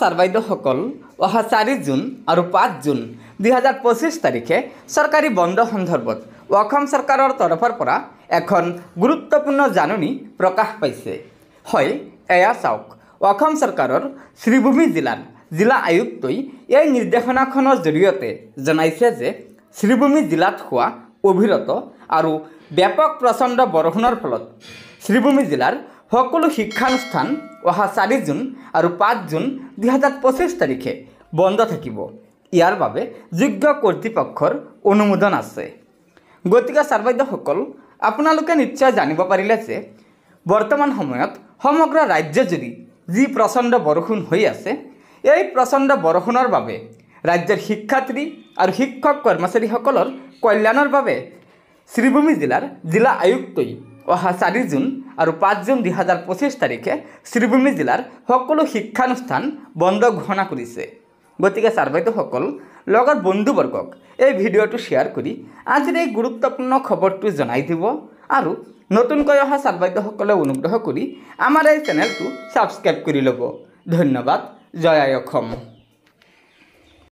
Sir বাইদেউসকল অহা 4 June আৰু 5 জুন 2025 তাৰিখে চৰকাৰী বন্ধ সন্দৰ্ভত অসম চৰকাৰৰ তৰফৰ পৰা এখন গুৰুত্বপূৰ্ণ জাননী প্ৰকাশ পাইছে। হয়, এয়া চাওক, অসম চৰকাৰৰ শ্ৰীভূমি জিলাৰ জিলা আয়ুক্তই এই নিৰ্দেশনাখনৰ জৰিয়তে জনাইছে যে শ্ৰীভূমি জিলাত হোৱা অবিৰত আৰু ব্যাপক প্ৰচণ্ড বৰষুণৰ ফলত শ্ৰীভূমি জিলাৰ সকলো শিক্ষানুষ্ঠান অহা 4 জুন আৰু 5 জুন 2025 তাৰিখে বন্ধ থাকিব। ইয়াৰ বাবে যোগ্য কৰ্তৃপক্ষৰ অনুমোদন আছে। গতিকে ছাৰ বাইদেউসকল, আপোনালোকে নিশ্চয় জানিব পাৰিলে যে বৰ্তমান সময়ত সমগ্ৰ ৰাজ্যজুৰি যি প্ৰচণ্ড বৰষুণ হৈ আছে, এই প্ৰচণ্ড বৰষুণৰ বাবে ৰাজ্যৰ শিক্ষাৰ্থী আৰু শিক্ষক কৰ্মচাৰীসকলৰ কল্যাণৰ বাবে শ্ৰীভূমি জিলাৰ জিলা আয়ুক্তই অহা 4 জুন আৰু 5 জুন 2025 তাৰিখে শ্ৰীভূমি জিলাৰ সকলো শিক্ষানুষ্ঠান বন্ধ ঘোষণা কৰিছে। গতিকে ছাৰ বাইদেউসকল, লগৰ বন্ধুবৰ্গক এই ভিডিঅ'টো শ্বেয়াৰ কৰি আজিৰ এই গুৰুত্বপূৰ্ণ খবৰটো জনাই দিব আৰু নতুনকৈ অহা ছাৰ বাইদেউসকলে অনুগ্ৰহ কৰি আমাৰ এই চেনেলটো ছাবস্ক্ৰাইব কৰি ল'ব। ধন্যবাদ। জয় আই অসম।